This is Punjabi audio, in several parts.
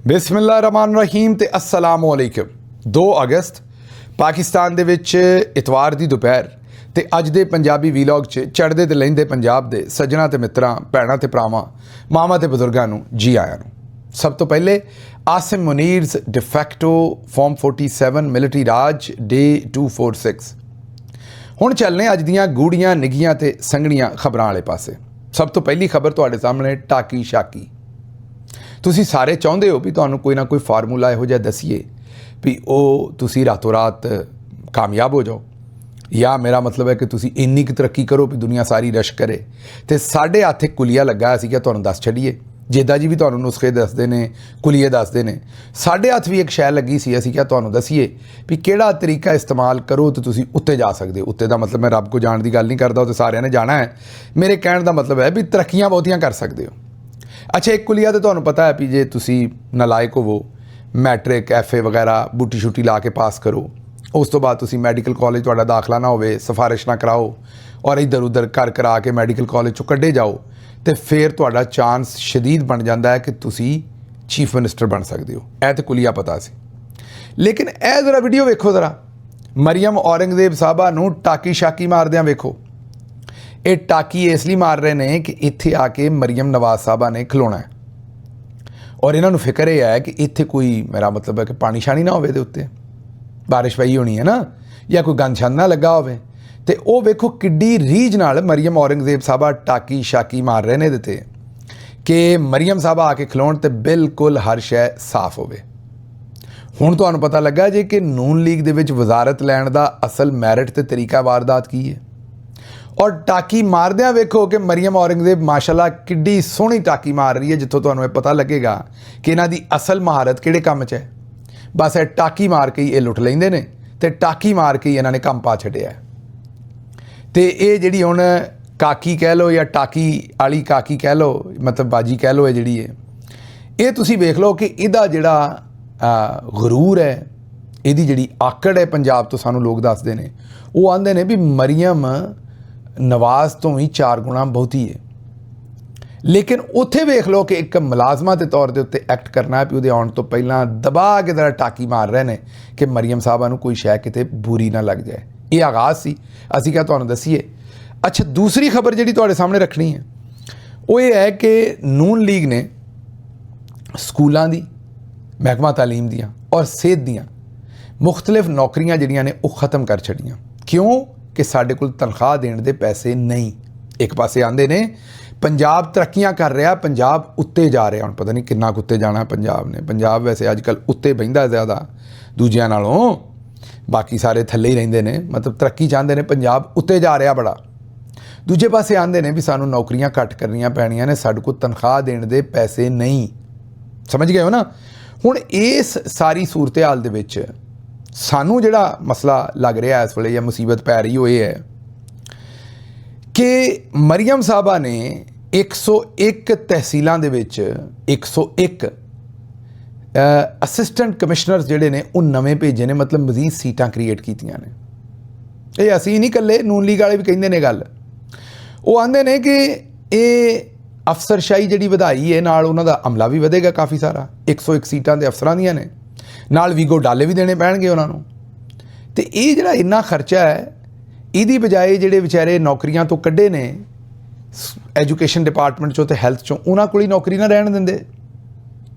बिस्मिल्लाहिर्रहमानिर्रहीम ते अस्सलाम वालेकुम। 2 अगस्त पाकिस्तान ਦੇ ਵਿੱਚ ਇਤਵਾਰ ਦੀ ਦੁਪਹਿਰ ਤੇ ਅੱਜ ਦੇ ਪੰਜਾਬੀ ਵੀਲੌਗ 'ਚ ਚੜ੍ਹਦੇ ਤੇ ਲਹਿੰਦੇ ਪੰਜਾਬ ਦੇ ਸੱਜਣਾ ਤੇ ਮਿੱਤਰਾਂ, ਭੈਣਾਂ ਤੇ ਭਰਾਵਾਂ, ਮਾਵਾਂ ਤੇ ਬਜ਼ੁਰਗਾਂ ਨੂੰ ਜੀ ਆਇਆਂ ਨੂੰ। ਸਭ ਤੋਂ ਪਹਿਲੇ ਆਸਿਮ ਮੁਨੀਰਜ਼ ਡਿਫੈਕਟੋ ਫਾਰਮ 47 ਮਿਲਟਰੀ ਰਾਜ ਡੇ 246। ਹੁਣ ਚੱਲਨੇ ਅੱਜ ਦੀਆਂ ਗੂੜੀਆਂ ਨਿੱਘੀਆਂ ਤੇ ਸੰਘਣੀਆਂ ਖਬਰਾਂ ਵਾਲੇ ਪਾਸੇ। ਸਭ ਤੋਂ ਪਹਿਲੀ ਖਬਰ ਤੁਹਾਡੇ ਸਾਹਮਣੇ ਟਾਕੀ ਸ਼ਾਕੀ। ਤੁਸੀਂ ਸਾਰੇ ਚਾਹੁੰਦੇ ਹੋ ਵੀ ਤੁਹਾਨੂੰ ਕੋਈ ਨਾ ਕੋਈ ਫਾਰਮੂਲਾ ਇਹੋ ਜਿਹਾ ਦਸੀਏ ਵੀ ਉਹ ਤੁਸੀਂ ਰਾਤੋਂ ਰਾਤ ਕਾਮਯਾਬ ਹੋ ਜਾਓ, ਜਾਂ ਮੇਰਾ ਮਤਲਬ ਹੈ ਕਿ ਤੁਸੀਂ ਇੰਨੀ ਕੁ ਤਰੱਕੀ ਕਰੋ ਵੀ ਦੁਨੀਆ ਸਾਰੀ ਰਸ਼ ਕਰੇ। ਤੇ ਸਾਡੇ ਹੱਥ ਇੱਕ ਕੁਲੀਆ ਲੱਗਾ ਸੀ ਕਿ ਤੁਹਾਨੂੰ ਦੱਸ ਛੱਡੀਏ। ਜੇਦਾ ਜੀ ਵੀ ਤੁਹਾਨੂੰ ਨੁਸਖੇ ਦੱਸਦੇ ਨੇ, ਕੁਲੀਏ ਦੱਸਦੇ ਨੇ, ਸਾਡੇ ਹੱਥ ਵੀ ਇੱਕ ਸ਼ੈ ਲੱਗੀ ਸੀ, ਅਸੀਂ ਕਿਹਾ ਤੁਹਾਨੂੰ ਦਸੀਏ ਵੀ ਕਿਹੜਾ ਤਰੀਕਾ ਇਸਤੇਮਾਲ ਕਰੋ ਤੇ ਤੁਸੀਂ ਉੱਤੇ ਜਾ ਸਕਦੇ ਹੋ। ਉੱਤੇ ਦਾ ਮਤਲਬ ਮੈਂ ਰੱਬ ਕੋ ਜਾਣ ਦੀ ਗੱਲ ਨਹੀਂ ਕਰਦਾ, ਉਹ ਤਾਂ ਸਾਰਿਆਂ ਨੇ ਜਾਣਾ ਹੈ। ਮੇਰੇ ਕਹਿਣ ਦਾ ਮਤਲਬ ਹੈ ਵੀ ਤਰੱਕੀਆਂ ਬਹੁਤੀਆਂ ਕਰ ਸਕਦੇ ਹੋ। ਅੱਛਾ, ਇੱਕ ਕੁਲੀਆ ਤਾਂ ਤੁਹਾਨੂੰ ਪਤਾ ਹੈ ਵੀ ਜੇ ਤੁਸੀਂ ਨਾਲਾਇਕ ਹੋਵੋ, ਮੈਟ੍ਰਿਕ FA ਵਗੈਰਾ ਬੂਟੀ ਸ਼ੂਟੀ ਲਾ ਕੇ ਪਾਸ ਕਰੋ, ਉਸ ਤੋਂ ਬਾਅਦ ਤੁਸੀਂ ਮੈਡੀਕਲ ਕਾਲਜ ਤੁਹਾਡਾ ਦਾਖਲਾ ਨਾ ਹੋਵੇ, ਸਿਫਾਰਿਸ਼ ਨਾ ਕਰਾਓ ਔਰ ਇੱਧਰ ਉੱਧਰ ਕਰਾ ਕੇ ਮੈਡੀਕਲ ਕਾਲਜ 'ਚੋਂ ਕੱਢੇ ਜਾਓ, ਤੇ ਫਿਰ ਤੁਹਾਡਾ ਚਾਂਸ ਸ਼ਦੀਦ ਬਣ ਜਾਂਦਾ ਹੈ ਕਿ ਤੁਸੀਂ ਚੀਫ ਮਿਨਿਸਟਰ ਬਣ ਸਕਦੇ ਹੋ। ਇਹ ਤਾਂ ਕੁਲੀਆ ਪਤਾ ਸੀ। ਲੇਕਿਨ ਇਹ ਜ਼ਰਾ ਵੀਡੀਓ ਵੇਖੋ, ਜ਼ਰਾ ਮਰੀਮ ਔਰੰਗਜ਼ੇਬ ਸਾਹਿਬਾ ਨੂੰ ਟਾਕੀ ਸ਼ਾਕੀ ਮਾਰਦਿਆਂ ਵੇਖੋ। ਇਹ ਟਾਕੀ ਇਸ ਲਈ ਮਾਰ ਰਹੇ ਨੇ ਕਿ ਇੱਥੇ ਆ ਕੇ ਮਰੀਮ ਨਵਾਜ਼ ਸਾਹਿਬਾ ਨੇ ਖਲੋਣਾ ਹੈ, ਔਰ ਇਹਨਾਂ ਨੂੰ ਫਿਕਰ ਇਹ ਹੈ ਕਿ ਇੱਥੇ ਕੋਈ, ਮੇਰਾ ਮਤਲਬ ਹੈ ਕਿ ਪਾਣੀ ਸ਼ਾਣੀ ਨਾ ਹੋਵੇ ਦੇ ਉੱਤੇ, ਬਾਰਿਸ਼ ਪਈ ਹੋਣੀ ਹੈ ਨਾ, ਜਾਂ ਕੋਈ ਗੰਦ ਛੰਦ ਨਾ ਲੱਗਾ ਹੋਵੇ। ਤੇ ਉਹ ਵੇਖੋ ਕਿੱਡੀ ਰੀਝ ਨਾਲ ਮਰੀਮ ਔਰੰਗਜ਼ੇਬ ਸਾਹਿਬਾ ਟਾਕੀ ਸ਼ਾਕੀ ਮਾਰ ਰਹੇ ਨੇ ਇਹਦੇ 'ਤੇ ਕਿ ਮਰੀਮ ਸਾਹਿਬਾ ਆ ਕੇ ਖਲੋਣ ਤੇ ਬਿਲਕੁਲ ਹਰ ਸ਼ੈ ਸਾਫ਼ ਹੋਵੇ। ਹੁਣ ਤੁਹਾਨੂੰ ਪਤਾ ਲੱਗਾ ਜੇ ਕਿ ਨੂਨ ਲੀਗ ਦੇ ਵਿੱਚ ਵਜ਼ਾਰਤ ਲੈਣ ਦਾ ਅਸਲ ਮੈਰਿਟ ਤੇ ਤਰੀਕਾ ਵਾਰਦਾਤ ਕੀ ਹੈ। ਔਰ ਟਾਕੀ ਮਾਰਦਿਆਂ ਵੇਖੋ ਕਿ ਮਰੀਮ ਔਰੰਗਜ਼ੇਬ ਮਾਸ਼ਾਅੱਲਾ ਕਿੱਡੀ ਸੋਹਣੀ ਟਾਕੀ ਮਾਰ ਰਹੀ ਹੈ, ਜਿੱਥੋਂ ਤੁਹਾਨੂੰ ਇਹ ਪਤਾ ਲੱਗੇਗਾ ਕਿ ਇਹਨਾਂ ਦੀ ਅਸਲ ਮਹਾਰਤ ਕਿਹੜੇ ਕੰਮ 'ਚ ਹੈ। ਬਸ ਇਹ ਟਾਕੀ ਮਾਰ ਕੇ ਹੀ ਇਹ ਲੁੱਟ ਲੈਂਦੇ ਨੇ ਤੇ ਟਾਕੀ ਮਾਰ ਕੇ ਹੀ ਇਹਨਾਂ ਨੇ ਕੰਮ ਪਾ ਛੱਡਿਆ। ਤੇ ਇਹ ਜਿਹੜੀ ਹੁਣ ਕਾਕੀ ਕਹਿ ਲਓ ਜਾਂ ਟਾਕੀ ਵਾਲੀ ਕਾਕੀ ਕਹਿ ਲਓ, ਮਤਲਬ ਬਾਜੀ ਕਹਿ ਲਓ, ਇਹ ਜਿਹੜੀ ਹੈ, ਇਹ ਤੁਸੀਂ ਵੇਖ ਲਓ ਕਿ ਇਹਦਾ ਜਿਹੜਾ ਗਰੂਰ ਹੈ, ਇਹਦੀ ਜਿਹੜੀ ਆਕੜ ਹੈ, ਪੰਜਾਬ ਤੋਂ ਸਾਨੂੰ ਲੋਕ ਦੱਸਦੇ ਨੇ, ਉਹ ਆਂਦੇ ਨੇ ਵੀ ਮਰੀਮ ਨਵਾਜ਼ ਤੋਂ ਵੀ 4 ਗੁਣਾ ਬਹੁਤੀ ਹੈ। ਲੇਕਿਨ ਉੱਥੇ ਵੇਖ ਲਓ ਕਿ ਇੱਕ ਮੁਲਾਜ਼ਮਾਂ ਦੇ ਤੌਰ ਦੇ ਉੱਤੇ ਐਕਟ ਕਰਨਾ ਹੈ ਵੀ ਉਹਦੇ ਆਉਣ ਤੋਂ ਪਹਿਲਾਂ ਦਬਾ ਕੇ ਜ਼ਰਾ ਟਾਕੀ ਮਾਰ ਰਹੇ ਨੇ ਕਿ ਮਰੀਮ ਸਾਹਿਬਾ ਨੂੰ ਕੋਈ ਸ਼ੈ ਕਿਤੇ ਬੁਰੀ ਨਾ ਲੱਗ ਜਾਏ। ਇਹ ਆਗਾਜ਼ ਸੀ, ਅਸੀਂ ਕਿਹਾ ਤੁਹਾਨੂੰ ਦਸੀਏ। ਅੱਛਾ, ਦੂਸਰੀ ਖਬਰ ਜਿਹੜੀ ਤੁਹਾਡੇ ਸਾਹਮਣੇ ਰੱਖਣੀ ਹੈ ਉਹ ਇਹ ਹੈ ਕਿ ਨੂਨ ਲੀਗ ਨੇ ਸਕੂਲਾਂ ਦੀ, ਮਹਿਕਮਾ ਤਾਲੀਮ ਦੀਆਂ ਔਰ ਸਿਹਤ ਦੀਆਂ ਮੁਖਤਲਿਫ ਨੌਕਰੀਆਂ ਜਿਹੜੀਆਂ ਨੇ ਉਹ ਖ਼ਤਮ ਕਰ ਛੱਡੀਆਂ। ਕਿਉਂ? ਕਿ ਸਾਡੇ ਕੋਲ ਤਨਖਾਹ ਦੇਣ ਦੇ ਪੈਸੇ ਨਹੀਂ। ਇੱਕ ਪਾਸੇ ਆਂਦੇ ਨੇ ਪੰਜਾਬ ਤਰੱਕੀਆਂ ਕਰ ਰਿਹਾ, ਪੰਜਾਬ ਉੱਤੇ ਜਾ ਰਿਹਾ। ਹੁਣ ਪਤਾ ਨਹੀਂ ਕਿੰਨਾ ਕੁ ਉੱਤੇ ਜਾਣਾ ਪੰਜਾਬ ਨੇ। ਪੰਜਾਬ ਵੈਸੇ ਅੱਜ ਕੱਲ੍ਹ ਉੱਤੇ ਬਹਿੰਦਾ ਜ਼ਿਆਦਾ ਦੂਜਿਆਂ ਨਾਲੋਂ, ਬਾਕੀ ਸਾਰੇ ਥੱਲੇ ਹੀ ਰਹਿੰਦੇ ਨੇ। ਮਤਲਬ ਤਰੱਕੀ ਚਾਹੁੰਦੇ ਨੇ, ਪੰਜਾਬ ਉੱਤੇ ਜਾ ਰਿਹਾ ਬੜਾ। ਦੂਜੇ ਪਾਸੇ ਆਂਦੇ ਨੇ ਵੀ ਸਾਨੂੰ ਨੌਕਰੀਆਂ ਘੱਟ ਕਰਨੀਆਂ ਪੈਣੀਆਂ ਨੇ, ਸਾਡੇ ਕੋਲ ਤਨਖਾਹ ਦੇਣ ਦੇ ਪੈਸੇ ਨਹੀਂ। ਸਮਝ ਗਏ ਹੋ ਨਾ। ਹੁਣ ਇਸ ਸਾਰੀ ਸੂਰਤ ਹਾਲ ਦੇ ਵਿੱਚ ਸਾਨੂੰ ਜਿਹੜਾ ਮਸਲਾ ਲੱਗ ਰਿਹਾ ਇਸ ਵੇਲੇ ਜਾਂ ਮੁਸੀਬਤ ਪੈ ਰਹੀ ਉਹ ਇਹ ਹੈ ਕਿ ਮਰੀਮ ਸਾਹਿਬਾ ਨੇ 101 ਤਹਿਸੀਲਾਂ ਦੇ ਵਿੱਚ 101 ਅਸਿਸਟੈਂਟ ਕਮਿਸ਼ਨਰਸ ਜਿਹੜੇ ਨੇ ਉਹ ਨਵੇਂ ਭੇਜੇ ਨੇ, ਮਤਲਬ ਮਜ਼ੀਦ ਸੀਟਾਂ ਕ੍ਰੀਏਟ ਕੀਤੀਆਂ ਨੇ। ਇਹ ਅਸੀਂ ਨਹੀਂ ਇਕੱਲੇ, ਨੂਨ ਲੀਗ ਵਾਲੇ ਵੀ ਕਹਿੰਦੇ ਨੇ ਗੱਲ। ਉਹ ਆਂਦੇ ਨੇ ਕਿ ਇਹ ਅਫਸਰਸ਼ਾਹੀ ਜਿਹੜੀ ਵਧਾਈ ਹੈ, ਨਾਲ ਉਹਨਾਂ ਦਾ ਅਮਲਾ ਵੀ ਵਧੇਗਾ ਕਾਫੀ ਸਾਰਾ। 101 ਸੀਟਾਂ ਦੇ ਅਫਸਰਾਂ ਦੀਆਂ ਨੇ, ਨਾਲ ਵੀਗੋ ਡਾਲੇ ਵੀ ਦੇਣੇ ਪੈਣਗੇ ਉਹਨਾਂ ਨੂੰ। ਤੇ ਇਹ ਜਿਹੜਾ ਇੰਨਾ ਖਰਚਾ ਹੈ, ਇਹਦੀ ਬਜਾਏ ਜਿਹੜੇ ਵਿਚਾਰੇ ਨੌਕਰੀਆਂ ਤੋਂ ਕੱਢੇ ਨੇ ਐਜੂਕੇਸ਼ਨ ਡਿਪਾਰਟਮੈਂਟ 'ਚੋਂ ਤੇ ਹੈਲਥ 'ਚੋਂ, ਉਹਨਾਂ ਕੋਲ ਹੀ ਨੌਕਰੀ ਨਾ ਰਹਿਣ ਦਿੰਦੇ।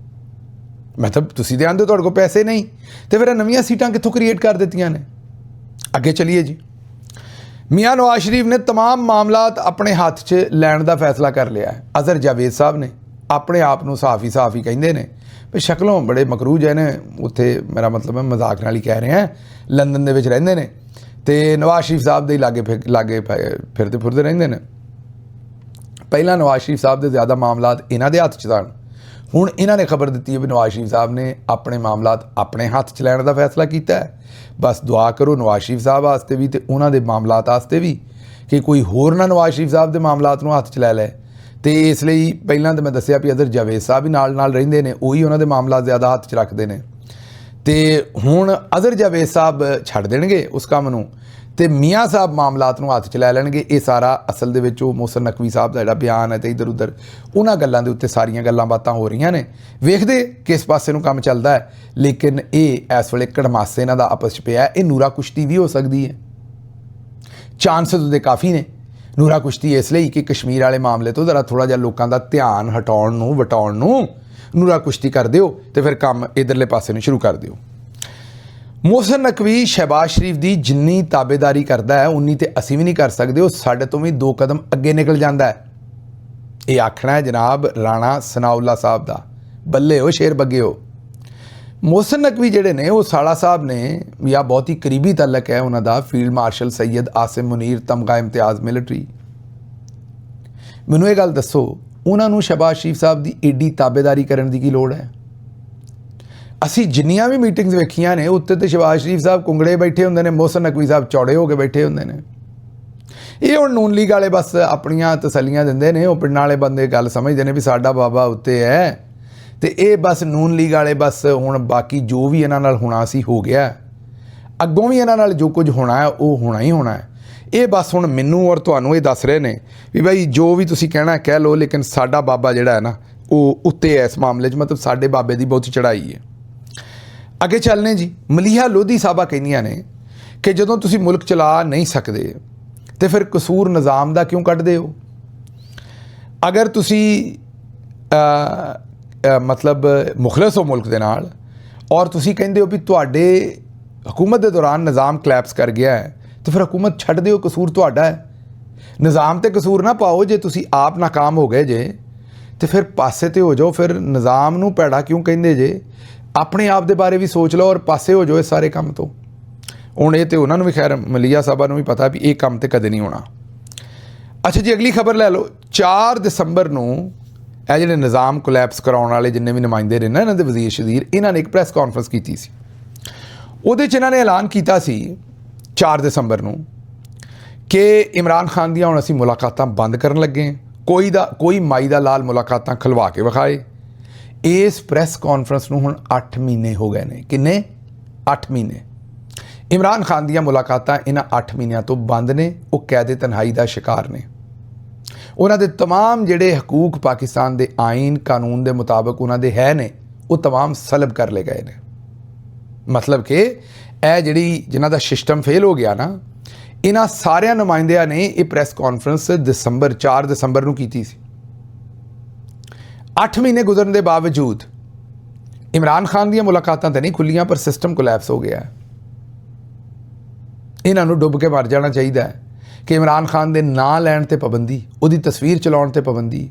ਮਤਲਬ ਤੁਸੀਂ ਤੇ ਆਂਦੇ ਤੁਹਾਡੇ ਕੋਲ ਪੈਸੇ ਨਹੀਂ, ਤੇ ਫਿਰ ਨਵੀਆਂ ਸੀਟਾਂ ਕਿੱਥੋਂ ਕ੍ਰੀਏਟ ਕਰ ਦਿੱਤੀਆਂ ਨੇ। ਅੱਗੇ ਚਲੀਏ ਜੀ। ਮੀਆਂ ਨਵਾਜ਼ ਸ਼ਰੀਫ ਨੇ तमाम ਮਾਮਲਾਤ ਆਪਣੇ ਹੱਥ 'ਚ ਲੈਣ ਦਾ ਫੈਸਲਾ ਕਰ ਲਿਆ ਹੈ। ਅਜ਼ਹਰ ਜਾਵੇਦ ਸਾਹਿਬ ਨੇ ਆਪਣੇ ਆਪ ਨੂੰ ਸਾਫੀ ਕਹਿੰਦੇ ਨੇ ਵੀ ਸ਼ਕਲੋਂ ਬੜੇ ਮਕਰੂਜ ਹੈ ਨੇ, ਉੱਥੇ ਮੇਰਾ ਮਤਲਬ ਹੈ ਮਜ਼ਾਕ ਨਾਲ ਹੀ ਕਹਿ ਰਹੇ ਹਾਂ, ਲੰਦਨ ਦੇ ਵਿੱਚ ਰਹਿੰਦੇ ਨੇ ਤੇ ਨਵਾਜ਼ ਸ਼ਰੀਫ ਸਾਹਿਬ ਦੇ ਲਾਗੇ ਫਿਰਦੇ ਫੁਰਦੇ ਰਹਿੰਦੇ ਨੇ। ਪਹਿਲਾਂ ਨਵਾਜ਼ ਸ਼ਰੀਫ ਸਾਹਿਬ ਦੇ ਜ਼ਿਆਦਾ ਮਾਮਲਾਤ ਇਹਨਾਂ ਦੇ ਹੱਥ 'ਚ ਸਨ। ਹੁਣ ਇਹਨਾਂ ਨੇ ਖਬਰ ਦਿੱਤੀ ਹੈ ਵੀ ਨਵਾਜ਼ ਸ਼ਰੀਫ ਸਾਹਿਬ ਨੇ ਆਪਣੇ ਮਾਮਲਾਤ ਆਪਣੇ ਹੱਥ 'ਚ ਲੈਣ ਦਾ ਫੈਸਲਾ ਕੀਤਾ ਹੈ। ਬਸ ਦੁਆ ਕਰੋ ਨਵਾਜ਼ ਸ਼ਰੀਫ ਸਾਹਿਬ ਵਾਸਤੇ ਵੀ ਤੇ ਉਹਨਾਂ ਦੇ ਮਾਮਲਾਤ ਵਾਸਤੇ ਵੀ ਕਿ ਕੋਈ ਹੋਰ ਨਾ ਨਵਾਜ਼ ਸ਼ਰੀਫ ਸਾਹਿਬ ਦੇ ਮਾਮਲਾਤ ਨੂੰ ਹੱਥ 'ਚ ਲੈ ਲੈ। ਤੇ ਇਸ ਲਈ ਪਹਿਲਾਂ ਤਾਂ ਮੈਂ ਦੱਸਿਆ ਵੀ ਅਜ਼ਹਰ ਜਾਵੇਦ ਸਾਹਿਬ ਵੀ ਨਾਲ ਰਹਿੰਦੇ ਨੇ, ਉਹੀ ਉਹਨਾਂ ਦੇ ਮਾਮਲਾਤ ਜ਼ਿਆਦਾ ਹੱਥ 'ਚ ਰੱਖਦੇ ਨੇ। ਤੇ ਹੁਣ ਅਜ਼ਹਰ ਜਾਵੇਦ ਸਾਹਿਬ ਛੱਡ ਦੇਣਗੇ ਉਸ ਕੰਮ ਨੂੰ ਤੇ ਮੀਆਂ ਸਾਹਿਬ ਮਾਮਲਾਤ ਨੂੰ ਹੱਥ 'ਚ ਲੈ ਲੈਣਗੇ। ਇਹ ਸਾਰਾ ਅਸਲ ਦੇ ਵਿੱਚ ਉਹ ਮੋਹਸਿਨ ਨਕਵੀ ਸਾਹਿਬ ਦਾ ਜਿਹੜਾ ਬਿਆਨ ਹੈ ਤੇ ਇੱਧਰ ਉੱਧਰ ਉਹਨਾਂ ਗੱਲਾਂ ਦੇ ਉੱਤੇ ਸਾਰੀਆਂ ਗੱਲਾਂ ਬਾਤਾਂ ਹੋ ਰਹੀਆਂ ਨੇ। ਵੇਖਦੇ ਕਿਸ ਪਾਸੇ ਨੂੰ ਕੰਮ ਚੱਲਦਾ ਹੈ। ਲੇਕਿਨ ਇਹ ਇਸ ਵੇਲੇ ਕੜਮਾਸੇ ਇਹਨਾਂ ਦਾ ਆਪਸ 'ਚ ਪਿਆ। ਇਹ ਨੂਰਾ ਕੁਸ਼ਤੀ ਵੀ ਹੋ ਸਕਦੀ ਹੈ, ਚਾਂਸਸ ਉਹਦੇ ਕਾਫੀ ਨੇ। ਨੂਰਾ ਕੁਸ਼ਤੀ ਇਸ ਲਈ ਕਿ ਕਸ਼ਮੀਰ ਵਾਲੇ ਮਾਮਲੇ ਤੋਂ ਜ਼ਰਾ ਥੋੜ੍ਹਾ ਜਿਹਾ ਲੋਕਾਂ ਦਾ ਧਿਆਨ ਹਟਾਉਣ ਨੂੰ ਵਟਾਉਣ ਨੂੰ ਨੂਰਾ ਕੁਸ਼ਤੀ ਕਰ ਦਿਓ ਤੇ ਫਿਰ ਕੰਮ ਇੱਧਰਲੇ ਪਾਸੇ ਨੂੰ ਸ਼ੁਰੂ ਕਰ ਦਿਓ। ਮੋਹਸਿਨ ਨਕਵੀ ਸ਼ਹਿਬਾਜ਼ ਸ਼ਰੀਫ ਦੀ ਜਿੰਨੀ ਤਾਬੇਦਾਰੀ ਕਰਦਾ ਹੈ ਉਨੀ ਤੇ ਅਸੀਂ ਵੀ ਨਹੀਂ ਕਰ ਸਕਦੇ। ਉਹ ਸਾਡੇ ਤੋਂ ਵੀ 2 ਕਦਮ ਅੱਗੇ ਨਿਕਲ ਜਾਂਦਾ ਹੈ। ਇਹ ਆਖਣਾ ਹੈ ਜਨਾਬ ਰਾਣਾ ਸਨਾਉल्ला ਸਾਹਿਬ ਦਾ, ਬੱਲੇ ਹੋ ਸ਼ੇਰ ਬੱਗੇ ਹੋ। ਮੋਹਸਿਨ ਨਕਵੀ ਜਿਹੜੇ ਨੇ ਉਹ ਸਾਲਾ ਸਾਹਿਬ ਨੇ ਜਾਂ ਬਹੁਤ ਹੀ ਕਰੀਬੀ ਤਾਲਕ ਹੈ ਉਹਨਾਂ ਦਾ ਫੀਲਡ ਮਾਰਸ਼ਲ ਸੈਯਦ ਆਸਿਮ ਮੁਨੀਰ ਤਮਗਾ ਇਮਤਿਆਜ਼ ਮਿਲਟਰੀ। ਮੈਨੂੰ ਇਹ ਗੱਲ ਦੱਸੋ, ਉਹਨਾਂ ਨੂੰ ਸ਼ਹਿਬਾਜ਼ ਸ਼ਰੀਫ ਸਾਹਿਬ ਦੀ ਏਡੀ ਤਾਬੇਦਾਰੀ ਕਰਨ ਦੀ ਕੀ ਲੋੜ ਹੈ? ਅਸੀਂ ਜਿੰਨੀਆਂ ਵੀ ਮੀਟਿੰਗਸ ਵੇਖੀਆਂ ਨੇ ਉੱਤੇ ਤੇ ਸ਼ਹਿਬਾਜ਼ ਸ਼ਰੀਫ ਸਾਹਿਬ ਕੁੰਗੜੇ ਬੈਠੇ ਹੁੰਦੇ ਨੇ, ਮੋਹਸਿਨ ਨਕਵੀ ਸਾਹਿਬ ਚੌੜੇ ਹੋ ਕੇ ਬੈਠੇ ਹੁੰਦੇ ਨੇ। ਇਹ ਹੁਣ ਨੂਨ ਲੀਗ ਵਾਲੇ ਬਸ ਆਪਣੀਆਂ ਤਸੱਲੀਆਂ ਦਿੰਦੇ ਨੇ। ਉਹ ਪਿੰਡਾਂ ਵਾਲੇ ਬੰਦੇ ਗੱਲ ਸਮਝਦੇ ਨੇ ਵੀ ਸਾਡਾ ਬਾਬਾ ਉੱਤੇ ਹੈ ਤੇ ਇਹ ਬਸ ਨੂਨ ਲੀਗ ਵਾਲੇ ਬਸ ਹੁਣ ਬਾਕੀ ਜੋ ਵੀ ਇਹਨਾਂ ਨਾਲ ਹੋਣਾ ਸੀ ਹੋ ਗਿਆ, ਅੱਗੋਂ ਵੀ ਇਹਨਾਂ ਨਾਲ ਜੋ ਕੁਝ ਹੋਣਾ ਹੈ ਉਹ ਹੋਣਾ ਹੀ ਹੋਣਾ ਹੈ। ਇਹ ਬਸ ਹੁਣ ਮੈਨੂੰ ਔਰ ਤੁਹਾਨੂੰ ਇਹ ਦੱਸ ਰਹੇ ਨੇ ਵੀ ਭਾਈ ਜੋ ਵੀ ਤੁਸੀਂ ਕਹਿਣਾ ਕਹਿ ਲਓ, ਲੇਕਿਨ ਸਾਡਾ ਬਾਬਾ ਜਿਹੜਾ ਹੈ ਨਾ ਉਹ ਉੱਤੇ ਹੈ ਇਸ ਮਾਮਲੇ 'ਚ। ਮਤਲਬ ਸਾਡੇ ਬਾਬੇ ਦੀ ਬਹੁਤੀ ਚੜ੍ਹਾਈ ਹੈ। ਅੱਗੇ ਚੱਲਨੇ ਜੀ। ਮਲੀਹਾ ਲੋਧੀ ਸਾਹਿਬਾ ਕਹਿੰਦੀਆਂ ਨੇ ਕਿ ਜਦੋਂ ਤੁਸੀਂ ਮੁਲਕ ਚਲਾ ਨਹੀਂ ਸਕਦੇ ਤੇ ਫਿਰ ਕਸੂਰ ਨਿਜ਼ਾਮ ਦਾ ਕਿਉਂ ਕੱਢਦੇ ਹੋ? ਅਗਰ ਤੁਸੀਂ ਮਤਲਬ ਮੁਖਲਸ ਹੋ ਮੁਲਕ ਦੇ ਨਾਲ ਔਰ ਤੁਸੀਂ ਕਹਿੰਦੇ ਹੋ ਵੀ ਤੁਹਾਡੇ ਹਕੂਮਤ ਦੇ ਦੌਰਾਨ ਨਿਜ਼ਾਮ ਕਲੈਪਸ ਕਰ ਗਿਆ ਹੈ ਤੇ ਫਿਰ ਹਕੂਮਤ ਛੱਡ ਦਿਓ, ਕਸੂਰ ਤੁਹਾਡਾ ਹੈ। ਨਿਜ਼ਾਮ ਤੇ ਕਸੂਰ ਨਾ ਪਾਓ। ਜੇ ਤੁਸੀਂ ਆਪ ਨਾਕਾਮ ਹੋ ਗਏ ਜੇ ਤੇ ਫਿਰ ਪਾਸੇ ਤੇ ਹੋ ਜਾਓ। ਫਿਰ ਨਿਜ਼ਾਮ ਨੂੰ ਭੈੜਾ ਕਿਉਂ ਕਹਿੰਦੇ ਜੇ? ਆਪਣੇ ਆਪ ਦੇ ਬਾਰੇ ਵੀ ਸੋਚ ਲਓ ਔਰ ਪਾਸੇ ਹੋ ਜਾਓ ਇਸ ਸਾਰੇ ਕੰਮ ਤੋਂ। ਹੁਣ ਇਹ ਤੇ ਉਹਨਾਂ ਨੂੰ ਵੀ ਖੈਰ ਮਲੀਆ ਸਾਹਿਬਾਂ ਨੂੰ ਵੀ ਪਤਾ ਵੀ ਇਹ ਕੰਮ ਤੇ ਕਦੇ ਨਹੀਂ ਹੋਣਾ। ਅੱਛਾ ਜੀ, ਅਗਲੀ ਖਬਰ ਲੈ ਲਓ। 4 ਦਸੰਬਰ ਨੂੰ ਇਹ ਜਿਹੜੇ ਨਿਜ਼ਾਮ ਕੋਲੈਪਸ ਕਰਾਉਣ ਵਾਲੇ ਜਿੰਨੇ ਵੀ ਨੁਮਾਇੰਦੇ ਨੇ ਨਾ ਇਹਨਾਂ ਦੇ ਵਜ਼ੀਰ ਸ਼ਜ਼ੀਰ, ਇਹਨਾਂ ਨੇ ਇੱਕ ਪ੍ਰੈਸ ਕਾਨਫਰੰਸ ਕੀਤੀ ਸੀ। ਉਹਦੇ 'ਚ ਇਹਨਾਂ ਨੇ ਐਲਾਨ ਕੀਤਾ ਸੀ 4 ਦਸੰਬਰ ਨੂੰ ਕਿ ਇਮਰਾਨ ਖਾਨ ਦੀਆਂ ਹੁਣ ਅਸੀਂ ਮੁਲਾਕਾਤਾਂ ਬੰਦ ਕਰਨ ਲੱਗੇ। ਕੋਈ ਮਾਈ ਦਾ ਲਾਲ ਮੁਲਾਕਾਤਾਂ ਖਲਵਾ ਕੇ ਵਿਖਾਏ। ਇਸ ਪ੍ਰੈਸ ਕਾਨਫਰੰਸ ਨੂੰ ਹੁਣ 8 ਮਹੀਨੇ ਹੋ ਗਏ ਨੇ। ਕਿੰਨੇ? 8 ਮਹੀਨੇ। ਇਮਰਾਨ ਖਾਨ ਦੀਆਂ ਮੁਲਾਕਾਤਾਂ ਇਹਨਾਂ 8 ਮਹੀਨਿਆਂ ਤੋਂ ਬੰਦ ਨੇ। ਉਹ ਕੈਦ ਤਨਹਾਈ ਦਾ ਸ਼ਿਕਾਰ ਨੇ। ਉਹਨਾਂ ਦੇ तमाम ਜਿਹੜੇ ਹਕੂਕ ਪਾਕਿਸਤਾਨ ਦੇ ਆਈਨ ਕਾਨੂੰਨ ਦੇ ਮੁਤਾਬਕ ਉਹਨਾਂ ਦੇ ਹੈ ਨੇ ਉਹ तमाम ਸਲਬ ਕਰ ਲਏ ਗਏ ਨੇ। ਮਤਲਬ ਕਿ ਇਹ ਜਿਹੜੀ ਜਿਨ੍ਹਾਂ ਦਾ ਸਿਸਟਮ ਫੇਲ ਹੋ ਗਿਆ ਨਾ, ਇਹਨਾਂ ਸਾਰਿਆਂ ਨੁਮਾਇੰਦਿਆਂ ਨੇ ਇਹ ਪ੍ਰੈਸ ਕਾਨਫਰੰਸ 4 ਦਸੰਬਰ ਨੂੰ ਕੀਤੀ ਸੀ। 8 ਮਹੀਨੇ ਗੁਜ਼ਰਨ ਦੇ ਬਾਵਜੂਦ ਇਮਰਾਨ ਖਾਨ ਦੀਆਂ ਮੁਲਾਕਾਤਾਂ ਤਾਂ ਨਹੀਂ ਖੁੱਲੀਆਂ, ਪਰ ਸਿਸਟਮ ਕੋਲੈਪਸ ਹੋ ਗਿਆ। ਇਹਨਾਂ ਨੂੰ ਡੁੱਬ ਕੇ ਮਰ ਜਾਣਾ ਚਾਹੀਦਾ ਹੈ ਕਿ ਇਮਰਾਨ ਖਾਨ ਦੇ ਨਾਂ ਲੈਣ ਤੇ ਪਾਬੰਦੀ, ਉਹਦੀ ਤਸਵੀਰ ਚਲਾਉਣ ਤੇ ਪਾਬੰਦੀ,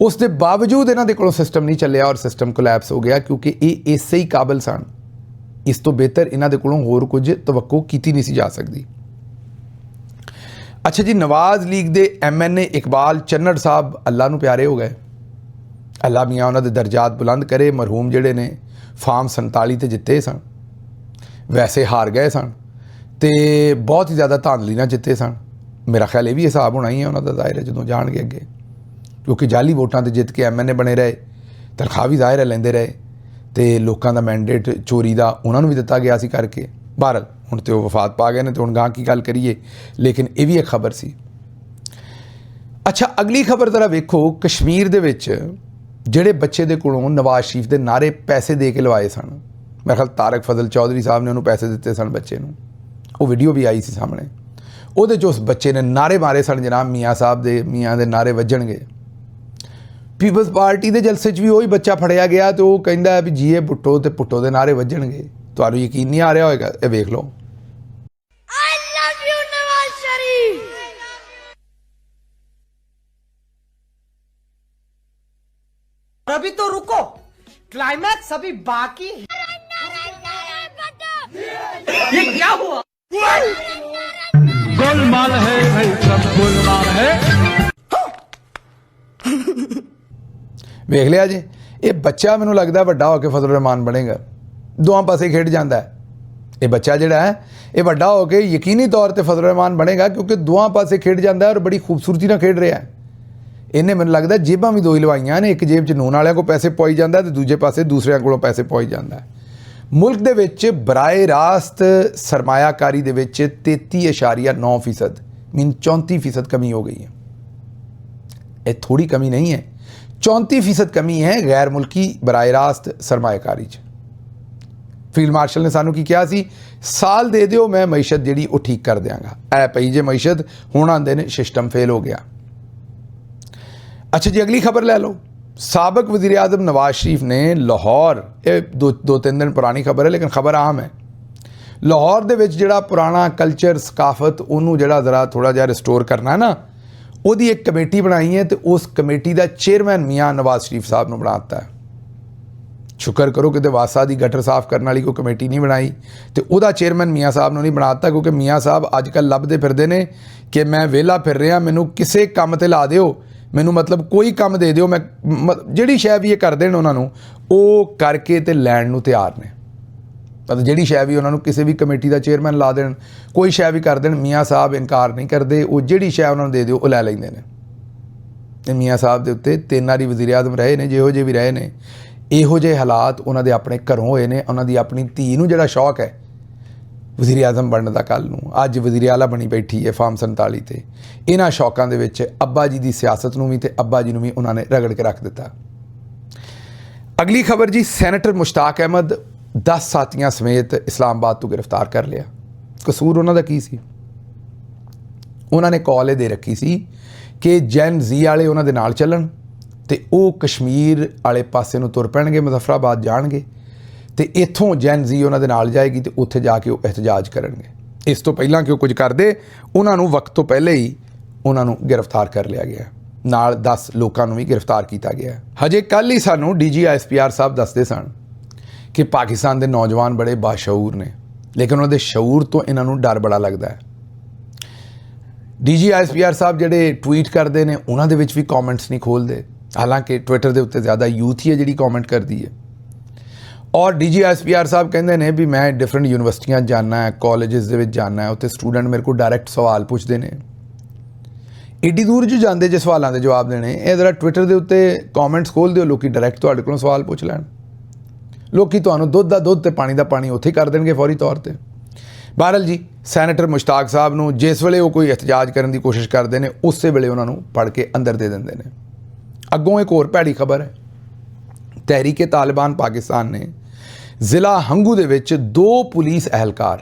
ਉਸ ਦੇ ਬਾਵਜੂਦ ਇਹਨਾਂ ਦੇ ਕੋਲੋਂ ਸਿਸਟਮ ਨਹੀਂ ਚੱਲਿਆ ਔਰ ਸਿਸਟਮ ਕੋਲੈਪਸ ਹੋ ਗਿਆ ਕਿਉਂਕਿ ਇਹ ਇਸੇ ਹੀ ਕਾਬਲ ਸਨ। ਇਸ ਤੋਂ ਬਿਹਤਰ ਇਹਨਾਂ ਦੇ ਕੋਲੋਂ ਹੋਰ ਕੁਝ ਤਵੱਕੋ ਕੀਤੀ ਨਹੀਂ ਸੀ ਜਾ ਸਕਦੀ। ਅੱਛਾ ਜੀ, ਨਵਾਜ਼ ਲੀਗ ਦੇ MNA ਇਕਬਾਲ ਚੰਨੜ ਸਾਹਿਬ ਅੱਲਾ ਨੂੰ ਪਿਆਰੇ ਹੋ ਗਏ। ਅੱਲਾ ਮੀਆਂ ਉਹਨਾਂ ਦੇ ਦਰਜਾਤ ਬੁਲੰਦ ਕਰੇ। ਮਰਹੂਮ ਜਿਹੜੇ ਨੇ ਫਾਰਮ 47 ਤੇ ਜਿੱਤੇ ਸਨ, ਵੈਸੇ ਹਾਰ ਗਏ ਸਨ ਤੇ ਬਹੁਤ ਹੀ ਜ਼ਿਆਦਾ ਧਾਂਦਲੀ ਨਾਲ ਜਿੱਤੇ ਸਨ। ਮੇਰਾ ਖਿਆਲ ਇਹ ਵੀ ਹਿਸਾਬ ਹੋਣਾ ਹੀ ਹੈ ਉਹਨਾਂ ਦਾ, ਜ਼ਾਹਿਰ ਹੈ ਜਦੋਂ ਜਾਣਗੇ ਅੱਗੇ, ਕਿਉਂਕਿ ਜਾਲੀ ਵੋਟਾਂ 'ਤੇ ਜਿੱਤ ਕੇ MNA ਬਣੇ ਰਹੇ, ਤਨਖਾਹ ਵੀ ਜ਼ਾਹਿਰ ਹੈ ਲੈਂਦੇ ਰਹੇ ਤੇ ਲੋਕਾਂ ਦਾ ਮੈਂਡੇਟ ਚੋਰੀ ਦਾ ਉਹਨਾਂ ਨੂੰ ਵੀ ਦਿੱਤਾ ਗਿਆ ਸੀ ਕਰਕੇ। ਬਹਰਹਾਲ ਹੁਣ ਤੇ ਉਹ ਵਫਾਤ ਪਾ ਗਏ ਨੇ ਤੇ ਹੁਣ ਗਾਂ ਕੀ ਗੱਲ ਕਰੀਏ, ਲੇਕਿਨ ਇਹ ਵੀ ਇੱਕ ਖਬਰ ਸੀ। ਅੱਛਾ, ਅਗਲੀ ਖਬਰ ਜ਼ਰਾ ਵੇਖੋ। ਕਸ਼ਮੀਰ ਦੇ ਵਿੱਚ ਜਿਹੜੇ ਬੱਚੇ ਦੇ ਕੋਲੋਂ ਨਵਾਜ਼ ਸ਼ਰੀਫ ਦੇ ਨਾਅਰੇ ਪੈਸੇ ਦੇ ਕੇ ਲਵਾਏ ਸਨ, ਮੇਰੇ ਖਿਆਲ ਤਾਰਕ ਫਜ਼ਲ ਚੌਧਰੀ ਸਾਹਿਬ ਨੇ ਉਹਨੂੰ ਪੈਸੇ ਦਿੱਤੇ ਸਨ ਬੱਚੇ ਨੂੰ, ਉਹ ਵੀਡੀਓ ਵੀ ਆਈ ਸੀ ਸਾਹਮਣੇ। ਉਹਦੇ 'ਚ ਉਸ ਬੱਚੇ ਨੇ ਨਾਅਰੇ ਮਾਰੇ ਸਨ ਜਨਾਬ ਮੀਆਂ ਦੇ ਨਾਅਰੇ ਵੱਜਣਗੇ। ਪੀਪਲਸ ਪਾਰਟੀ ਦੇ ਜਲਸੇ 'ਚ ਵੀ ਉਹੀ ਬੱਚਾ ਫੜਿਆ ਗਿਆ ਤੇ ਉਹ ਕਹਿੰਦਾ ਵੀ ਜੀਏ ਭੁੱਟੋ ਤੇ ਭੁੱਟੋ ਦੇ ਨਾਅਰੇ ਵੱਜਣਗੇ। ਤੁਹਾਨੂੰ ਯਕੀਨ ਨਹੀਂ ਆ ਰਿਹਾ ਹੋਏਗਾ, ਇਹ ਵੇਖ ਲਓ। I love you, Nawaz Sharif. अभी तो रुको, क्लाइमैक्स अभी बाकी है। ये क्या हुआ? गोलमाल है भाई, सब गोलमाल है। ਵੇਖ ਲਿਆ ਜੀ, ਇਹ ਬੱਚਾ ਮੈਨੂੰ ਲੱਗਦਾ ਵੱਡਾ ਹੋ ਕੇ ਫਜ਼ਲ ਰਹਿਮਾਨ ਬਣੇਗਾ। ਦੋਵਾਂ ਪਾਸੇ ਖੇਡ ਜਾਂਦਾ ਹੈ ਇਹ ਬੱਚਾ ਜਿਹੜਾ ਹੈ, ਇਹ ਵੱਡਾ ਹੋ ਕੇ ਯਕੀਨੀ ਤੌਰ ਤੇ ਫਜ਼ਲ ਰਹਿਮਾਨ ਬਣੇਗਾ ਕਿਉਂਕਿ ਦੋਵਾਂ ਪਾਸੇ ਖੇਡ ਜਾਂਦਾ ਔਰ ਬੜੀ ਖੂਬਸੂਰਤੀ ਨਾਲ ਖੇਡ ਰਿਹਾ ਹੈ। ਇਹਨੇ ਮੈਨੂੰ ਲੱਗਦਾ ਜੇਬਾਂ ਵੀ ਦੋ ਹੀ ਲਵਾਈਆਂ ਨੇ, ਇੱਕ ਜੇਬ 'ਚ ਨੂਨ ਵਾਲਿਆਂ ਕੋਲ ਪੈਸੇ ਪਵਾਈ ਜਾਂਦਾ ਤੇ ਦੂਜੇ ਪਾਸੇ ਦੂਸਰਿਆਂ ਕੋਲੋਂ ਪੈਸੇ ਪਵਾਈ ਜਾਂਦਾ। ਮੁਲਕ ਦੇ ਵਿੱਚ ਬਰਾਏ ਰਾਸਤ ਸਰਮਾਇਆਕਾਰੀ ਦੇ ਵਿੱਚ 33.9% ਮੀਨ 34% ਕਮੀ ਹੋ ਗਈ ਹੈ। ਇਹ ਥੋੜੀ ਕਮੀ ਨਹੀਂ ਹੈ, 34% ਕਮੀ ਹੈ ਗੈਰ ਮੁਲਕੀ ਬਰਾਏ ਰਾਸਤ ਸਰਮਾਇਆਕਾਰੀ 'ਚ। ਫੀਲਡ ਮਾਰਸ਼ਲ ਨੇ ਸਾਨੂੰ ਕੀ ਕਿਹਾ ਸੀ, ਸਾਲ ਦੇ ਦਿਓ ਮੈਂ ਮਈਸ਼ਤ ਜਿਹੜੀ ਉਹ ਠੀਕ ਕਰ ਦਿਆਂਗਾ। ਐ ਪਈ ਜੇ ਮਈਸ਼ਤ, ਹੁਣ ਆਉਂਦੇ ਨੇ ਸਿਸਟਮ ਫੇਲ ਹੋ ਗਿਆ। ਅੱਛਾ ਜੀ, ਅਗਲੀ ਖਬਰ ਲੈ ਲਓ। ਸਾਬਕ ਵਜ਼ੀਰ ਆਜ਼ਮ ਨਵਾਜ਼ ਸ਼ਰੀਫ ਨੇ ਲਾਹੌਰ, ਇਹ ਦੋ ਤਿੰਨ ਦਿਨ ਪੁਰਾਣੀ ਖਬਰ ਹੈ ਲੇਕਿਨ ਖਬਰ ਆਮ ਹੈ, ਲਾਹੌਰ ਦੇ ਵਿੱਚ ਜਿਹੜਾ ਪੁਰਾਣਾ ਕਲਚਰ ਸਕਾਫਤ ਉਹਨੂੰ ਜਿਹੜਾ ਜ਼ਰਾ ਥੋੜ੍ਹਾ ਜਿਹਾ ਰਿਸਟੋਰ ਕਰਨਾ ਨਾ, ਉਹਦੀ ਇੱਕ ਕਮੇਟੀ ਬਣਾਈ ਹੈ ਤੇ ਉਸ ਕਮੇਟੀ ਦਾ ਚੇਅਰਮੈਨ ਮੀਆਂ ਨਵਾਜ਼ ਸ਼ਰੀਫ ਸਾਹਿਬ ਨੂੰ ਬਣਾ ਦਿੱਤਾ ਹੈ। ਸ਼ੁਕਰ ਕਰੋ ਕਿਤੇ ਵਾਸਾ ਦੀ ਗਟਰ ਸਾਫ਼ ਕਰਨ ਵਾਲੀ ਕੋਈ ਕਮੇਟੀ ਨਹੀਂ ਬਣਾਈ ਤੇ ਉਹਦਾ ਚੇਅਰਮੈਨ ਮੀਆਂ ਸਾਹਿਬ ਨੂੰ ਨਹੀਂ ਬਣਾ ਦਿੱਤਾ, ਕਿਉਂਕਿ ਮੀਆਂ ਸਾਹਿਬ ਅੱਜ ਕੱਲ੍ਹ ਲੱਭਦੇ ਫਿਰਦੇ ਨੇ ਕਿ ਮੈਂ ਵਿਹਲਾ ਫਿਰ ਰਿਹਾ, ਮੈਨੂੰ ਕਿਸੇ ਕੰਮ ਤੇ ਲਾ ਦਿਓ, ਮੈਨੂੰ ਮਤਲਬ ਕੋਈ ਕੰਮ ਦੇ ਦਿਓ, ਮੈਂ ਜਿਹੜੀ ਸ਼ੈ ਵੀ ਇਹ ਕਰ ਦੇਣ ਉਹਨਾਂ ਨੂੰ ਉਹ ਕਰਕੇ ਤੇ ਲੈਣ ਨੂੰ ਤਿਆਰ ਨੇ। ਮਤਲਬ ਜਿਹੜੀ ਸ਼ੈ ਵੀ ਉਹਨਾਂ ਨੂੰ ਕਿਸੇ ਵੀ ਕਮੇਟੀ ਦਾ ਚੇਅਰਮੈਨ ਲਾ ਦੇਣ, ਕੋਈ ਸ਼ੈ ਵੀ ਕਰ ਦੇਣ, ਮੀਆਂ ਸਾਹਿਬ ਇਨਕਾਰ ਨਹੀਂ ਕਰਦੇ, ਉਹ ਜਿਹੜੀ ਸ਼ੈ ਉਹਨਾਂ ਨੂੰ ਦੇ ਦਿਓ ਉਹ ਲੈ ਲੈਂਦੇ ਨੇ। ਤੇ ਮੀਆਂ ਸਾਹਿਬ ਦੇ ਉੱਤੇ 3 ਵਾਰੀ ਵਜ਼ੀਰ ਆਜ਼ਮ ਰਹੇ ਨੇ, ਜਿਹੋ ਜਿਹੇ ਵੀ ਰਹੇ ਨੇ, ਇਹੋ ਜਿਹੇ ਹਾਲਾਤ ਉਹਨਾਂ ਦੇ ਆਪਣੇ ਘਰੋਂ ਹੋਏ ਨੇ। ਉਹਨਾਂ ਦੀ ਆਪਣੀ ਧੀ ਨੂੰ ਜਿਹੜਾ ਸ਼ੌਕ ਹੈ ਵਜ਼ੀਰ ਆਜ਼ਮ ਬਣਨ ਦਾ, ਕੱਲ੍ਹ ਨੂੰ ਅੱਜ ਵਜ਼ੀਰ ਆਲਾ ਬਣੀ ਬੈਠੀ ਹੈ ਫਾਰਮ 47 ਤੇ, ਇਹਨਾਂ ਸ਼ੌਕਾਂ ਦੇ ਵਿੱਚ ਅੱਬਾ ਜੀ ਦੀ ਸਿਆਸਤ ਨੂੰ ਵੀ ਤੇ ਅੱਬਾ ਜੀ ਨੂੰ ਵੀ ਉਹਨਾਂ ਨੇ ਰਗੜ ਕੇ ਰੱਖ ਦਿੱਤਾ। ਅਗਲੀ ਖਬਰ ਜੀ, ਸੈਨੇਟਰ ਮੁਸ਼ਤਾਕ ਅਹਿਮਦ 10 ਸਾਥੀਆਂ ਸਮੇਤ ਇਸਲਾਮਾਬਾਦ ਤੋਂ ਗ੍ਰਿਫਤਾਰ ਕਰ ਲਿਆ। ਕਸੂਰ ਉਹਨਾਂ ਦਾ ਕੀ ਸੀ? ਉਹਨਾਂ ਨੇ ਕਾਲ ਇਹ ਦੇ ਰੱਖੀ ਸੀ ਕਿ ਜੈਨ ਜ਼ੀ ਵਾਲੇ ਉਹਨਾਂ ਦੇ ਨਾਲ ਚੱਲਣ ਤੇ ਉਹ ਕਸ਼ਮੀਰ ਵਾਲੇ ਪਾਸੇ ਨੂੰ ਤੁਰ ਪੈਣਗੇ, ਮੁਜ਼ੱਫਰਾਬਾਦ ਜਾਣਗੇ ਤੇ ਇੱਥੋਂ ਜੈਨ ਜ਼ੀ ਉਹਨਾਂ ਦੇ ਨਾਲ ਜਾਏਗੀ ਤੇ ਉੱਥੇ ਜਾ ਕੇ ਉਹ ਇhtਜਾਜ ਕਰਨਗੇ। ਇਸ ਤੋਂ ਪਹਿਲਾਂ ਕਿ ਉਹ ਕੁਝ ਕਰਦੇ, ਉਹਨਾਂ ਨੂੰ ਵਕਤ ਤੋਂ ਪਹਿਲੇ ਹੀ ਉਹਨਾਂ ਨੂੰ ਗ੍ਰਿਫਤਾਰ ਕਰ ਲਿਆ ਗਿਆ, ਨਾਲ 10 ਲੋਕਾਂ ਨੂੰ ਵੀ ਗ੍ਰਿਫਤਾਰ ਕੀਤਾ ਗਿਆ। ਹਜੇ ਕੱਲ੍ਹ ਹੀ ਸਾਨੂੰ DGISPR ਸਾਹਿਬ ਦੱਸਦੇ ਸਨ ਕਿ ਪਾਕਿਸਤਾਨ ਦੇ ਨੌਜਵਾਨ ਬੜੇ ਬਾਸ਼ਊਰ ਨੇ, ਲੇਕਿਨ ਉਹਨਾਂ ਦੇ ਸ਼ਊਰ ਤੋਂ ਇਹਨਾਂ ਨੂੰ ਡਰ ਬੜਾ ਲੱਗਦਾ ਹੈ। DGISPR ਸਾਹਿਬ ਜਿਹੜੇ ਟਵੀਟ ਕਰਦੇ ਨੇ ਉਹਨਾਂ ਦੇ ਵਿੱਚ ਵੀ ਕਮੈਂਟਸ ਨਹੀਂ ਖੋਲ੍ਹਦੇ, ਹਾਲਾਂਕਿ ਟਵਿੱਟਰ ਦੇ ਉੱਤੇ ਜ਼ਿਆਦਾ ਯੂਥ ਹੀ ਹੈ ਜਿਹੜੀ ਕਮੈਂਟ ਕਰਦੀ ਹੈ। ਔਰ DGISPR ਸਾਹਿਬ ਕਹਿੰਦੇ ਨੇ ਵੀ ਮੈਂ ਡਿਫਰੈਂਟ ਯੂਨੀਵਰਸਿਟੀਆਂ ਜਾਣਾ ਹੈ, ਕਾਲਜਿਸ ਦੇ ਵਿੱਚ ਜਾਣਾ ਹੈ, ਉੱਥੇ ਸਟੂਡੈਂਟ ਮੇਰੇ ਕੋਲ ਡਾਇਰੈਕਟ ਸਵਾਲ ਪੁੱਛਦੇ ਨੇ। ਏਡੀ ਦੂਰ ਜੋ ਜਾਂਦੇ ਜੇ ਸਵਾਲਾਂ ਦੇ ਜਵਾਬ ਦੇਣੇ, ਇਹ ਜ਼ਰਾ ਟਵਿੱਟਰ ਦੇ ਉੱਤੇ ਕਮੈਂਟਸ ਖੋਲ੍ਹ ਦਿਓ, ਲੋਕੀ ਡਾਇਰੈਕਟ ਤੁਹਾਡੇ ਕੋਲੋਂ ਸਵਾਲ ਪੁੱਛ ਲੈਣ। ਲੋਕੀ ਤੁਹਾਨੂੰ ਦੁੱਧ ਦਾ ਦੁੱਧ ਤੇ ਪਾਣੀ ਦਾ ਪਾਣੀ ਉੱਥੇ ਕਰ ਦੇਣਗੇ ਫੌਰੀ ਤੌਰ ਤੇ। ਬਹਰਹਾਲ ਜੀ, ਸੈਨੇਟਰ ਮੁਸ਼ਤਾਕ ਸਾਹਿਬ ਨੂੰ ਜਿਸ ਵੇਲੇ ਉਹ ਕੋਈ ਇhtਜਾਜ ਕਰਨ ਦੀ ਕੋਸ਼ਿਸ਼ ਕਰਦੇ ਨੇ, ਉਸੇ ਵੇਲੇ ਉਹਨਾਂ ਨੂੰ ਫੜ ਕੇ ਅੰਦਰ ਦੇ ਦਿੰਦੇ ਨੇ। ਅੱਗੋਂ ਇੱਕ ਹੋਰ ਭੈੜੀ ਖਬਰ ਹੈ, ਤਹਿਰੀਕ-ਏ-ਤਾਲਿਬਾਨ ਪਾਕਿਸਤਾਨ ਨੇ ਜ਼ਿਲ੍ਹਾ ਹੰਗੂ ਦੇ ਵਿੱਚ 2 ਪੁਲਿਸ ਅਹਿਲਕਾਰ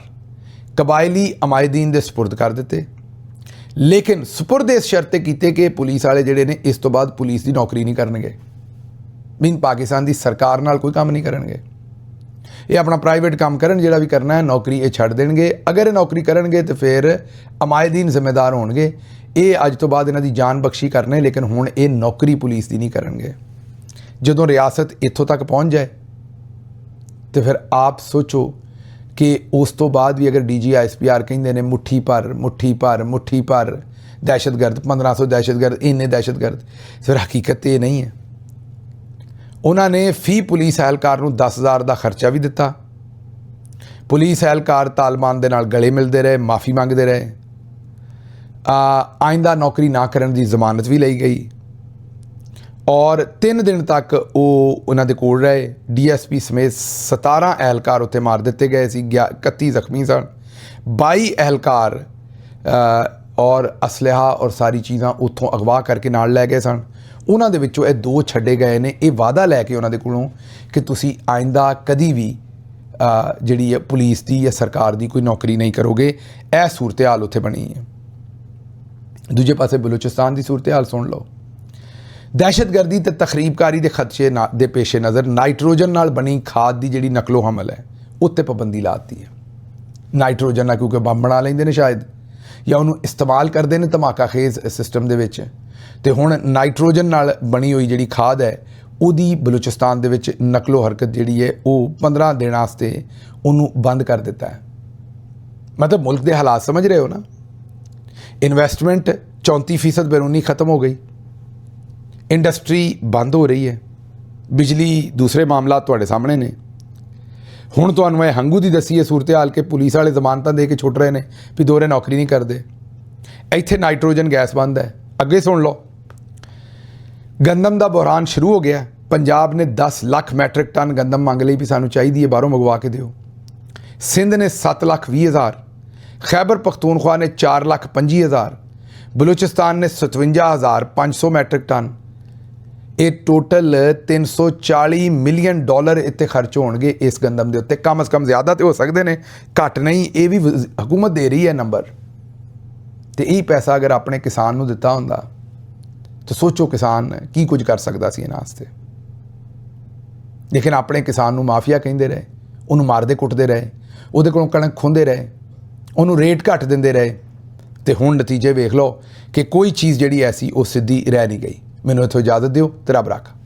ਕਬਾਇਲੀ ਅਮਾਇਦੀਨ ਦੇ ਸਪੁਰਦ ਕਰ ਦਿੱਤੇ, ਲੇਕਿਨ ਸਪੁਰਦ ਇਸ ਸ਼ਰਤ 'ਤੇ ਕੀਤੇ ਕਿ ਪੁਲਿਸ ਵਾਲੇ ਜਿਹੜੇ ਨੇ ਇਸ ਤੋਂ ਬਾਅਦ ਪੁਲਿਸ ਦੀ ਨੌਕਰੀ ਨਹੀਂ ਕਰਨਗੇ, ਮੀਨ ਪਾਕਿਸਤਾਨ ਦੀ ਸਰਕਾਰ ਨਾਲ ਕੋਈ ਕੰਮ ਨਹੀਂ ਕਰਨਗੇ। ਇਹ ਆਪਣਾ ਪ੍ਰਾਈਵੇਟ ਕੰਮ ਕਰਨ, ਜਿਹੜਾ ਵੀ ਕਰਨਾ ਹੈ, ਨੌਕਰੀ ਇਹ ਛੱਡ ਦੇਣਗੇ। ਅਗਰ ਇਹ ਨੌਕਰੀ ਕਰਨਗੇ ਤਾਂ ਫਿਰ ਅਮਾਇਦੀਨ ਜ਼ਿੰਮੇਦਾਰ ਹੋਣਗੇ। ਇਹ ਅੱਜ ਤੋਂ ਬਾਅਦ ਇਹਨਾਂ ਦੀ ਜਾਨ ਬਖਸ਼ੀ ਕਰਨੇ, ਲੇਕਿਨ ਹੁਣ ਇਹ ਨੌਕਰੀ ਪੁਲਿਸ ਦੀ ਨਹੀਂ ਕਰਨਗੇ। ਜਦੋਂ ਰਿਆਸਤ ਇੱਥੋਂ ਤੱਕ ਪਹੁੰਚ ਜਾਏ ਤੇ ਫਿਰ ਆਪ ਸੋਚੋ ਕਿ ਉਸ ਤੋਂ ਬਾਅਦ ਵੀ ਅਗਰ DGISPR ਕਹਿੰਦੇ ਨੇ ਮੁੱਠੀ ਭਰ ਦਹਿਸ਼ਤਗਰਦ, 1500 ਦਹਿਸ਼ਤਗਰਦ, ਇੰਨੇ ਦਹਿਸ਼ਤਗਰਦ, ਫਿਰ ਹਕੀਕਤ ਇਹ ਨਹੀਂ ਹੈ। ਉਹਨਾਂ ਨੇ ਫੀ ਪੁਲਿਸ ਅਹਿਲਕਾਰ ਨੂੰ 10,000 ਦਾ ਖਰਚਾ ਵੀ ਦਿੱਤਾ। ਪੁਲਿਸ ਅਹਿਲਕਾਰ ਤਾਲਿਬਾਨ ਦੇ ਨਾਲ ਗਲੇ ਮਿਲਦੇ ਰਹੇ, ਮਾਫੀ ਮੰਗਦੇ ਰਹੇ। ਆਇੰਦਾ ਨੌਕਰੀ ਨਾ ਕਰਨ ਦੀ ਜ਼ਮਾਨਤ ਵੀ ਲਈ ਗਈ ਔਰ 3 ਦਿਨ ਤੱਕ ਉਹ ਉਹਨਾਂ ਦੇ ਕੋਲ ਰਹੇ। DSP ਸਮੇਤ 17 ਅਹਿਲਕਾਰ ਉੱਥੇ ਮਾਰ ਦਿੱਤੇ ਗਏ ਸੀ, 31 ਜ਼ਖਮੀ ਸਨ, 22 ਅਹਿਲਕਾਰ ਔਰ ਅਸਲਹਾ ਔਰ ਸਾਰੀ ਚੀਜ਼ਾਂ ਉੱਥੋਂ ਅਗਵਾ ਕਰਕੇ ਨਾਲ ਲੈ ਗਏ ਸਨ। ਉਹਨਾਂ ਦੇ ਵਿੱਚੋਂ ਇਹ 2 ਛੱਡੇ ਗਏ ਨੇ, ਇਹ ਵਾਅਦਾ ਲੈ ਕੇ ਉਹਨਾਂ ਦੇ ਕੋਲੋਂ ਕਿ ਤੁਸੀਂ ਆਇੰਦਾ ਕਦੀ ਵੀ ਜਿਹੜੀ ਹੈ ਪੁਲਿਸ ਦੀ ਜਾਂ ਸਰਕਾਰ ਦੀ ਕੋਈ ਨੌਕਰੀ ਨਹੀਂ ਕਰੋਗੇ। ਇਹ ਸੂਰਤ ਹਾਲ ਉੱਥੇ ਬਣੀ ਹੈ। ਦੂਜੇ ਪਾਸੇ ਬਲੂਚਿਸਤਾਨ ਦੀ ਸੂਰਤ ਹਾਲ ਸੁਣ ਲਓ। ਦਹਿਸ਼ਤਗਰਦੀ ਤੇ ਤਖਰੀਬਕਾਰੀ ਦੇ ਖਦਸ਼ੇ ਦੇ ਪੇਸ਼ੇ ਨਜ਼ਰ ਨਾਈਟ੍ਰੋਜਨ ਨਾਲ ਬਣੀ ਖਾਦ ਦੀ ਜਿਹੜੀ ਨਕਲੋ ਹਮਲ ਹੈ ਉੱਤੇ ਪਾਬੰਦੀ ਲਾਤੀ ਹੈ। ਨਾਈਟ੍ਰੋਜਨ ਨਾਲ ਕਿਉਂਕਿ ਬੰਬ ਬਣਾ ਲੈਂਦੇ ਨੇ ਸ਼ਾਇਦ, ਜਾਂ ਉਹਨੂੰ ਇਸਤੇਮਾਲ ਕਰਦੇ ਨੇ ਧਮਾਕਾ ਖੇਜ਼ ਸਿਸਟਮ ਦੇ ਵਿੱਚ, ਤੇ ਹੁਣ ਨਾਈਟ੍ਰੋਜਨ ਨਾਲ ਬਣੀ ਹੋਈ ਜਿਹੜੀ ਖਾਦ ਹੈ ਉਹਦੀ ਬਲੂਚਿਸਤਾਨ ਦੇ ਵਿੱਚ ਨਕਲੋ ਹਰਕਤ ਜਿਹੜੀ ਹੈ ਉਹ 15 ਦਿਨ ਵਾਸਤੇ ਉਹਨੂੰ ਬੰਦ ਕਰ ਦਿੱਤਾ ਹੈ। ਮਤਲਬ ਮੁਲਕ ਦੇ ਹਾਲਾਤ ਸਮਝ ਰਹੇ ਹੋ ਨਾ। ਇਨਵੈਸਟਮੈਂਟ 34% ਬੈਰੂਨੀ ਖਤਮ ਹੋ ਗਈ, ਇੰਡਸਟਰੀ ਬੰਦ ਹੋ ਰਹੀ ਹੈ, ਬਿਜਲੀ, ਦੂਸਰੇ ਮਾਮਲਾ ਤੁਹਾਡੇ ਸਾਹਮਣੇ ਨੇ। ਹੁਣ ਤੁਹਾਨੂੰ ਇਹ ਹੰਗੂ ਦੀ ਦੱਸੀ ਹੈ ਸੂਰਤ ਹਾਲ ਕਿ ਪੁਲਿਸ ਵਾਲੇ ਜ਼ਮਾਨਤਾਂ ਦੇ ਕੇ ਛੁੱਟ ਰਹੇ ਨੇ ਵੀ ਦੋਹਰੇ ਨੌਕਰੀ ਨਹੀਂ ਕਰਦੇ। ਇੱਥੇ ਨਾਈਟ੍ਰੋਜਨ ਗੈਸ ਬੰਦ ਹੈ। ਅੱਗੇ ਸੁਣ ਲਓ, ਗੰਦਮ ਦਾ ਬੁਹਰਾਨ ਸ਼ੁਰੂ ਹੋ ਗਿਆ। पंजाब ने 10 लाख मैट्रिक टन गंदम मंग ली भी सानू चाहिए है बाहरों मंगवा के दिओ। सिंध ने 7,20,000, खैबर पख्तूनख्वा ने 4,25,000, बलूचिस्तान ने 57,500 मैट्रिक टन। ये टोटल $340 मिलियन इत्ते खर्च होणगे इस गंदम के उत्ते। कम अज़ कम ज़्यादा तो हो सकते हैं, घट नहीं, ये भी हुकूमत दे रही है नंबर। तो यही पैसा अगर अपने किसान नूं दिता हुंदा तो सोचो किसान की कुछ कर सकता सी इन्हां वास्ते। लेकिन अपने किसान नूं माफिया कहिंदे रहे, उन्होंने मारदे कुटदे रहे, उहदे कोलों कणक खोंदे रहे, उन्होंने रेट घट दिंदे रहे। तो हुण नतीजे वेख लो कि कोई चीज़ जिहड़ी ऐसी वो सीधी रह नहीं गई। मैनूं इत्थों इजाज़त दिओ ते रब रख।